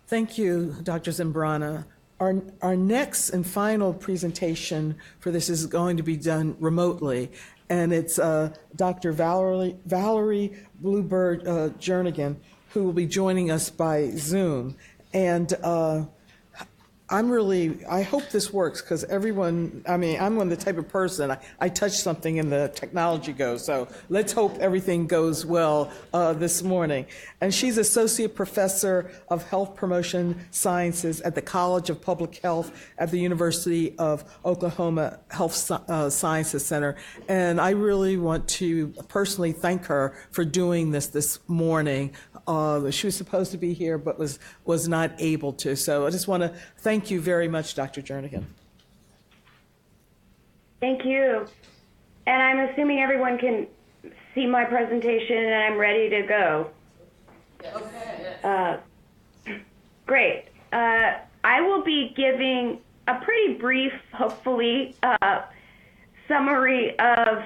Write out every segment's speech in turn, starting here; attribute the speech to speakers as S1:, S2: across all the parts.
S1: Thank you, Dr. Zambrana. Our next and final presentation for this is going to be done remotely, and it's Dr. Valarie Bluebird Jernigan, who will be joining us by Zoom. And I hope this works, because everyone, I'm the type of person, I touch something and the technology goes. So let's hope everything goes well this morning. And she's Associate Professor of Health Promotion Sciences at the College of Public Health at the University of Oklahoma Health Sciences Center. And I really want to personally thank her for doing this morning. She was supposed to be here, but was not able to. So I just want to thank you very much, Dr. Jernigan.
S2: Thank you. And I'm assuming everyone can see my presentation, and I'm ready to go. Okay. Great. I will be giving a pretty brief, hopefully, summary of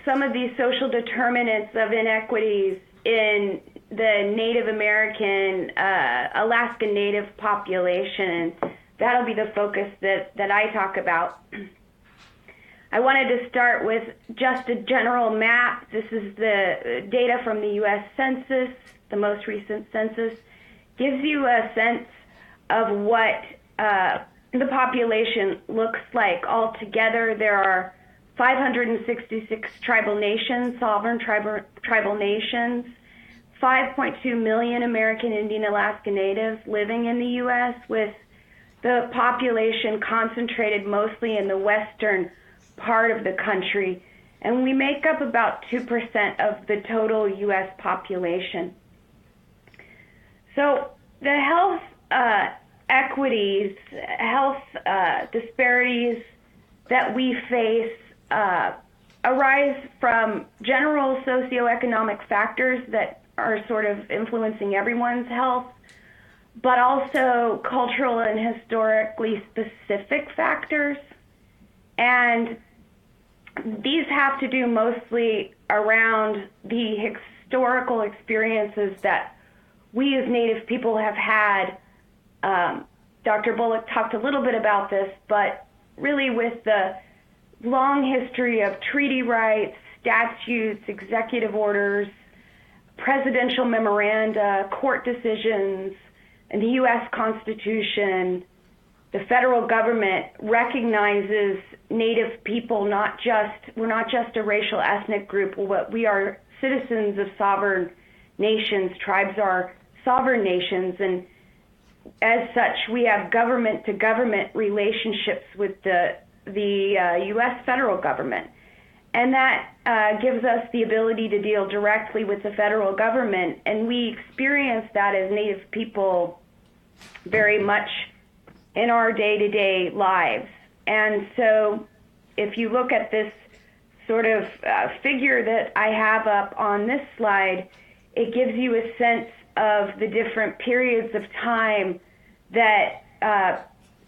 S2: some of these social determinants of inequities in the Native American, Alaskan Native population. That'll be the focus that I talk about. I wanted to start with just a general map. This is the data from the U.S. Census, the most recent census. Gives you a sense of what the population looks like altogether. There are 566 tribal nations, sovereign tribal nations, 5.2 million American Indian Alaska Natives living in the U.S., with the population concentrated mostly in the western part of the country. And we make up about 2% of the total U.S. population. So the health equities, health disparities that we face arise from general socioeconomic factors that are sort of influencing everyone's health, but also cultural and historically specific factors. And these have to do mostly around the historical experiences that we as Native people have had. Dr. Bullock talked a little bit about this, but really with the long history of treaty rights, statutes, executive orders, presidential memoranda, court decisions, and the U.S. Constitution, the federal government recognizes Native people we're not just a racial ethnic group, but we are citizens of sovereign nations. Tribes are sovereign nations, and as such, we have government-to-government relationships with the U.S. federal government. And that gives us the ability to deal directly with the federal government, and we experience that as Native people very much in our day-to-day lives. And so if you look at this sort of figure that I have up on this slide, it gives you a sense of the different periods of time that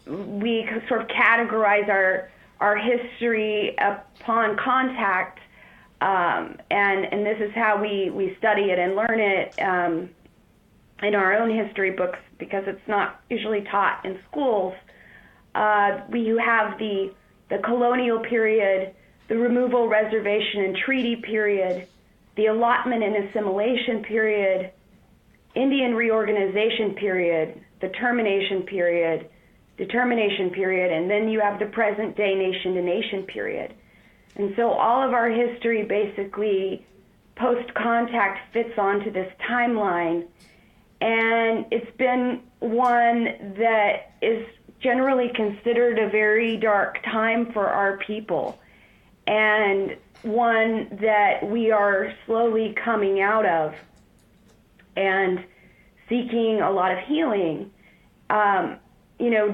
S2: we sort of categorize our history upon contact, and this is how we study it and learn it in our own history books, because it's not usually taught in schools. You have the colonial period, the removal, reservation, and treaty period, the allotment and assimilation period, Indian reorganization period, the termination period, determination period, and then you have the present day nation-to-nation period. And so all of our history basically post-contact fits onto this timeline, and it's been one that is generally considered a very dark time for our people, and one that we are slowly coming out of and seeking a lot of healing.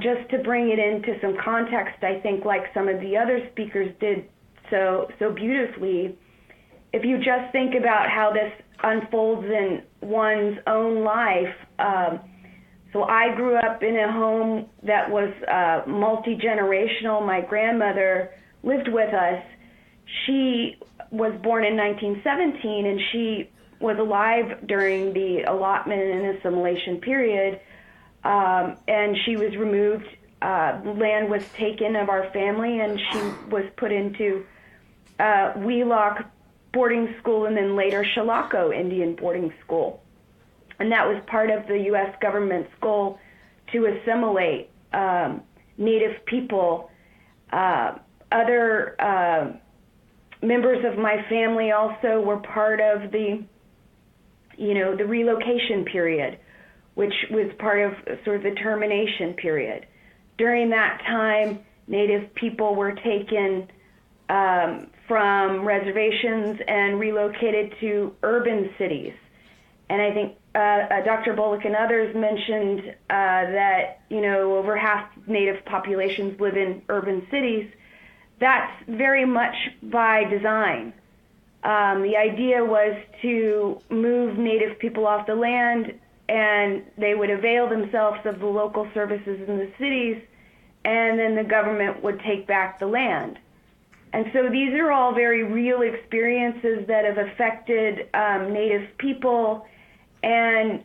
S2: Just to bring it into some context, I think, like some of the other speakers did so beautifully, if you just think about how this unfolds in one's own life. So I grew up in a home that was multi-generational. My grandmother lived with us. She was born in 1917, and she was alive during the allotment and assimilation period. and she was removed. Land was taken of our family, and she was put into Wheelock boarding school and then later Chilocco Indian boarding school. And that was part of the U.S. government's goal to assimilate Native people. Other members of my family also were part of the relocation period, which was part of sort of the termination period. During that time, Native people were taken from reservations and relocated to urban cities. And I think Dr. Bullock and others mentioned that, over half Native populations live in urban cities. That's very much by design. The idea was to move Native people off the land, and they would avail themselves of the local services in the cities, and then the government would take back the land. And so these are all very real experiences that have affected Native people, and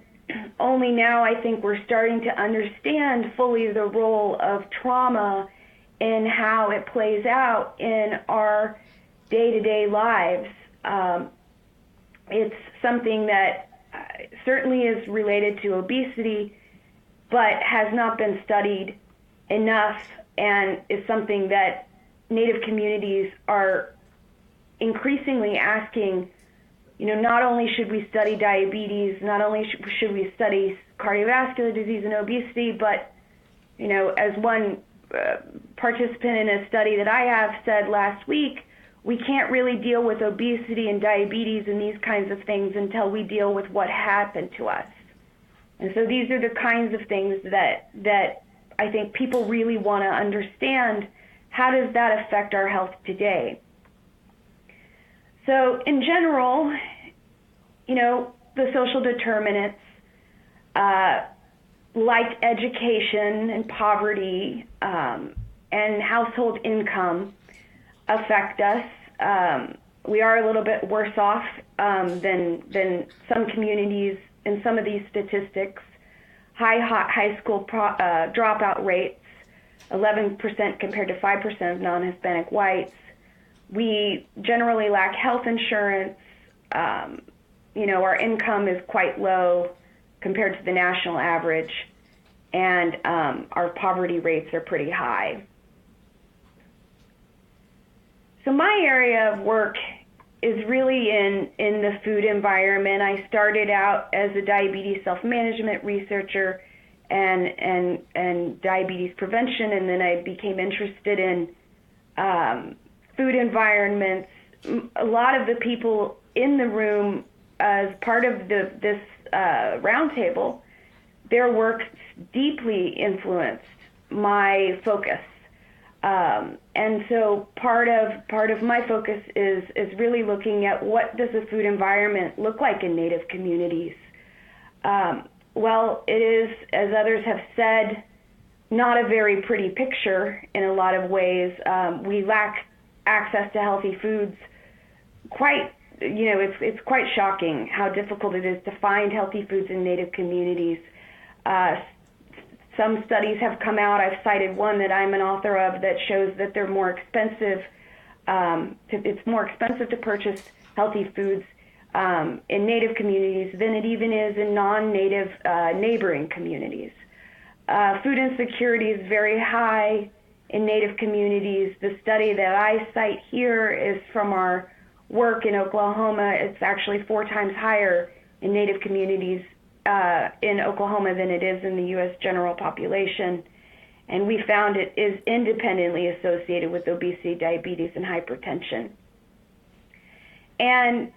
S2: only now I think we're starting to understand fully the role of trauma and how it plays out in our day-to-day lives. It's something that certainly is related to obesity, but has not been studied enough, and is something that Native communities are increasingly asking, not only should we study diabetes, not only should we study cardiovascular disease and obesity, but, as one participant in a study that I have said last week, we can't really deal with obesity and diabetes and these kinds of things until we deal with what happened to us. And so these are the kinds of things that I think people really want to understand. How does that affect our health today? So in general, the social determinants, like education and poverty and household income, affect us. We are a little bit worse off than some communities in some of these statistics. High school dropout rates, 11% compared to 5% of non-Hispanic whites. We generally lack health insurance. Our income is quite low compared to the national average, and our poverty rates are pretty high. So my area of work is really in the food environment. I started out as a diabetes self-management researcher and diabetes prevention, and then I became interested in food environments. A lot of the people in the room as part of this roundtable, their work deeply influenced my focus. And so part of my focus is really looking at what does the food environment look like in Native communities. Well, it is, as others have said, not a very pretty picture in a lot of ways. We lack access to healthy foods. It's quite shocking how difficult it is to find healthy foods in Native communities. Some studies have come out. I've cited one that I'm an author of that shows that they're more expensive. It's more expensive to purchase healthy foods in Native communities than it even is in non-Native neighboring communities. Food insecurity is very high in Native communities. The study that I cite here is from our work in Oklahoma. It's actually 4 times higher in Native communities in Oklahoma than it is in the U.S. general population. And we found it is independently associated with obesity, diabetes, and hypertension. And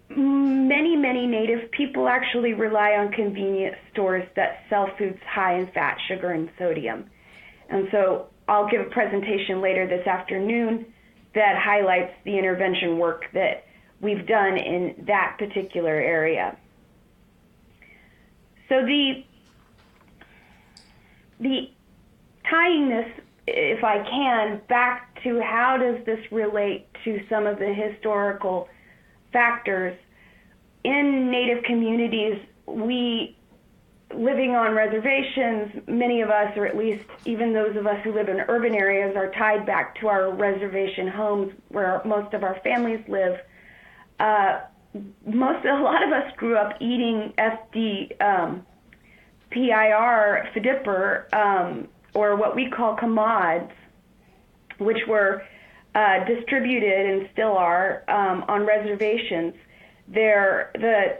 S2: many Native people actually rely on convenience stores that sell foods high in fat, sugar, and sodium. And so I'll give a presentation later this afternoon that highlights the intervention work that we've done in that particular area. So the tying this, if I can, back to how does this relate to some of the historical factors. In Native communities, we living on reservations, many of us, or at least even those of us who live in urban areas, are tied back to our reservation homes where most of our families live. A lot of us grew up eating FDPIR, or what we call commods, which were distributed and still are on reservations. They're the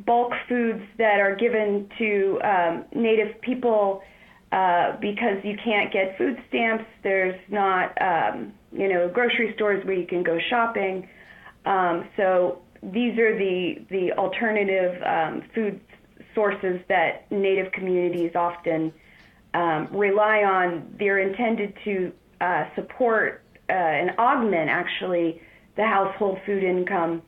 S2: bulk foods that are given to Native people because you can't get food stamps. There's not, grocery stores where you can go shopping. So these are the alternative food sources that Native communities often rely on. They're intended to support and augment, actually, the household food income.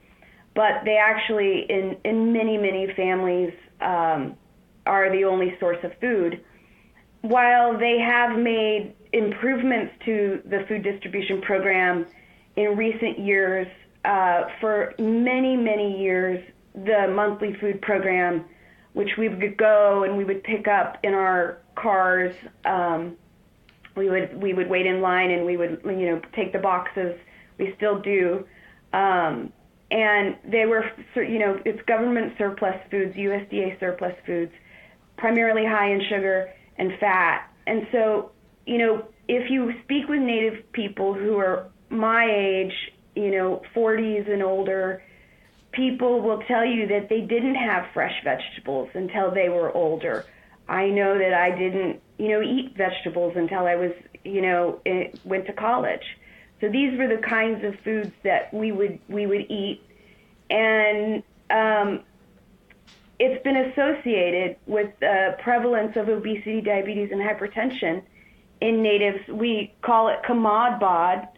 S2: But they actually, in many, many families, are the only source of food. While they have made improvements to the food distribution program in recent years, for many, many years, the monthly food program, which we would go and we would pick up in our cars, we would wait in line and we would, take the boxes. We still do. And they were, it's government surplus foods, USDA surplus foods, primarily high in sugar and fat. And so, if you speak with Native people who are my age, 40s and older, people will tell you that they didn't have fresh vegetables until they were older. I know that I didn't, eat vegetables until I was, went to college. So these were the kinds of foods that we would eat, and it's been associated with the prevalence of obesity, diabetes, and hypertension in Natives. We call it kamad bod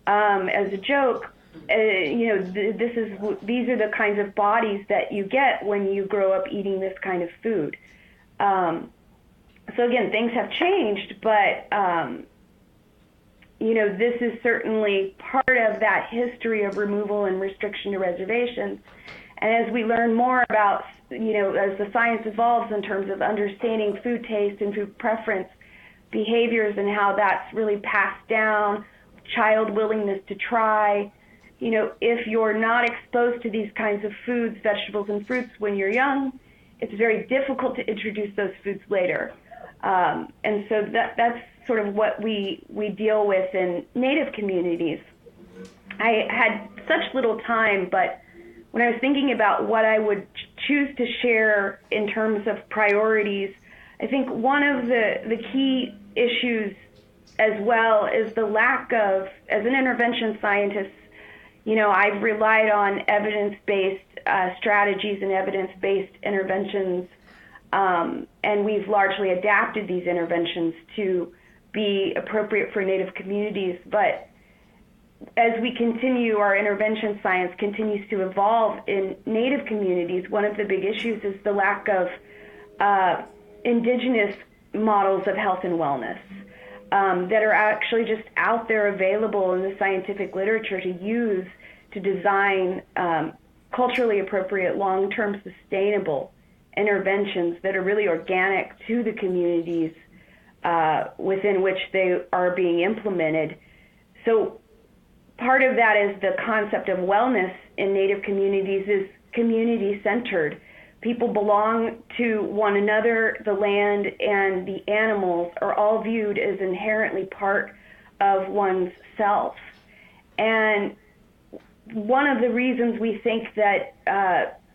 S2: as a joke. These are the kinds of bodies that you get when you grow up eating this kind of food. So again, things have changed, but this is certainly part of that history of removal and restriction to reservations. And as we learn more about, as the science evolves in terms of understanding food taste and food preference behaviors and how that's really passed down, child willingness to try, if you're not exposed to these kinds of foods, vegetables, and fruits when you're young, it's very difficult to introduce those foods later. And so that's sort of what we deal with in Native communities. I had such little time, but when I was thinking about what I would choose to share in terms of priorities, I think one of the key issues as well is the lack of, as an intervention scientist, I've relied on evidence-based strategies and evidence-based interventions, and we've largely adapted these interventions to be appropriate for Native communities. But as we continue, our intervention science continues to evolve in Native communities. One of the big issues is the lack of indigenous models of health and wellness that are actually just out there available in the scientific literature to use to design culturally appropriate, long-term sustainable interventions that are really organic to the communities within which they are being implemented. So part of that is the concept of wellness in Native communities is community-centered. People belong to one another. The land and the animals are all viewed as inherently part of one's self. And one of the reasons we think that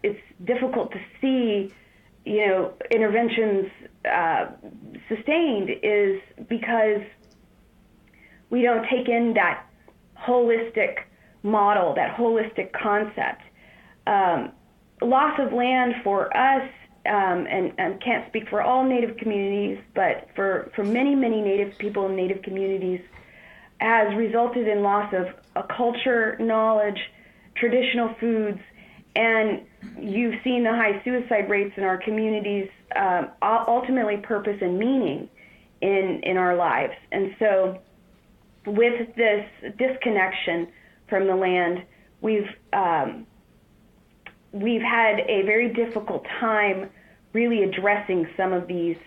S2: it's difficult to see, interventions sustained is because we don't take in that holistic model, that holistic concept. Loss of land for us, and can't speak for all Native communities, but for many, many Native people and Native communities, has resulted in loss of a culture, knowledge, traditional foods, and you've seen the high suicide rates in our communities, ultimately purpose and meaning in our lives. And so with this disconnection from the land, we've had a very difficult time really addressing some of these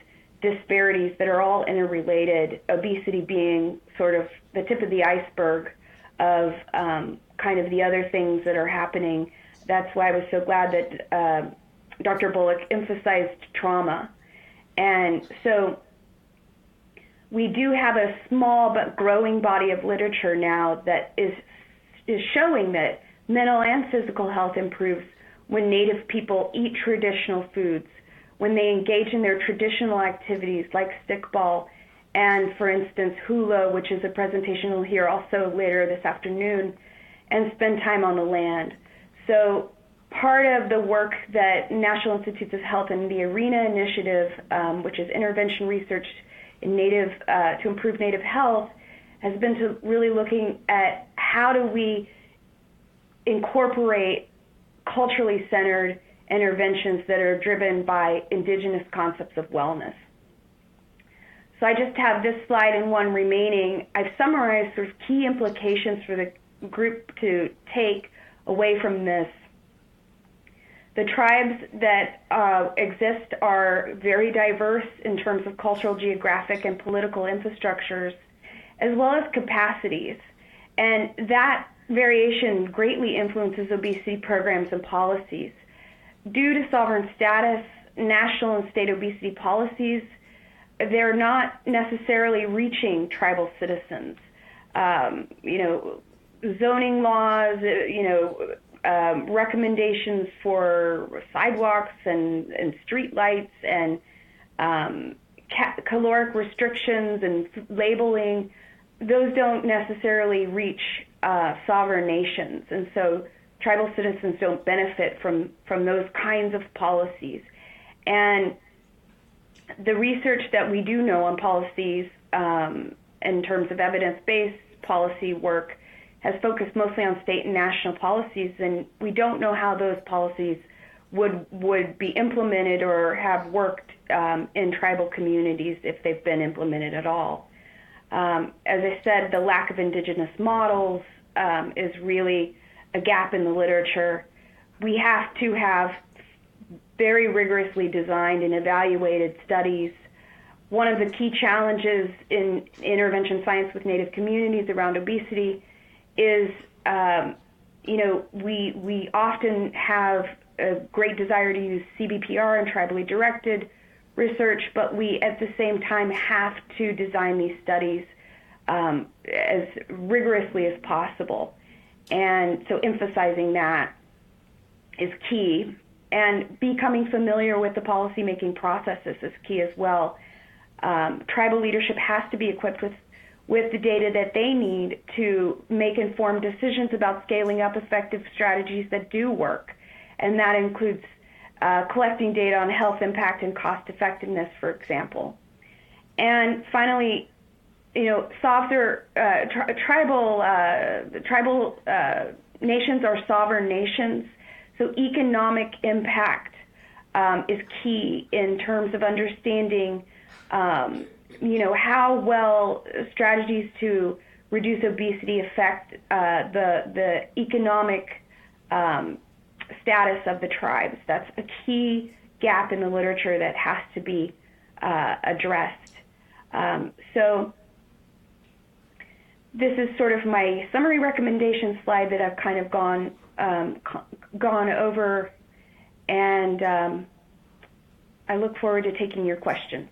S2: disparities that are all interrelated, obesity being sort of the tip of the iceberg of kind of the other things that are happening. That's why I was so glad that Dr. Bullock emphasized trauma. And so we do have a small but growing body of literature now that is showing that mental and physical health improves when Native people eat traditional foods, when they engage in their traditional activities like stickball and, for instance, hula, which is a presentation we'll hear also later this afternoon, and spend time on the land. So part of the work that National Institutes of Health and the ARENA initiative, which is intervention research in Native to improve Native health, has been to really looking at how do we incorporate culturally centered interventions that are driven by indigenous concepts of wellness. So I just have this slide and one remaining. I've summarized sort of key implications for the group to take away from this. The tribes that exist are very diverse in terms of cultural, geographic, and political infrastructures, as well as capacities. And that variation greatly influences obesity programs and policies. Due to sovereign status, national and state obesity policies, they're not necessarily reaching tribal citizens. Zoning laws, recommendations for sidewalks and street lights and caloric restrictions and labeling, those don't necessarily reach sovereign nations. And so tribal citizens don't benefit from those kinds of policies. And the research that we do know on policies in terms of evidence-based policy work has focused mostly on state and national policies, and we don't know how those policies would be implemented or have worked in tribal communities if they've been implemented at all. As I said, the lack of indigenous models is really a gap in the literature. We have to have very rigorously designed and evaluated studies. One of the key challenges in intervention science with Native communities around obesity is, we often have a great desire to use CBPR and tribally directed research, but we at the same time have to design these studies as rigorously as possible. And so emphasizing that is key. And becoming familiar with the policymaking processes is key as well. Tribal leadership has to be equipped with the data that they need to make informed decisions about scaling up effective strategies that do work. And that includes collecting data on health impact and cost effectiveness, for example. And finally, tribal nations are sovereign nations, so economic impact is key in terms of understanding how well strategies to reduce obesity affect the economic status of the tribes. That's a key gap in the literature that has to be addressed. So this is sort of my summary recommendation slide that I've kind of gone over, and I look forward to taking your questions.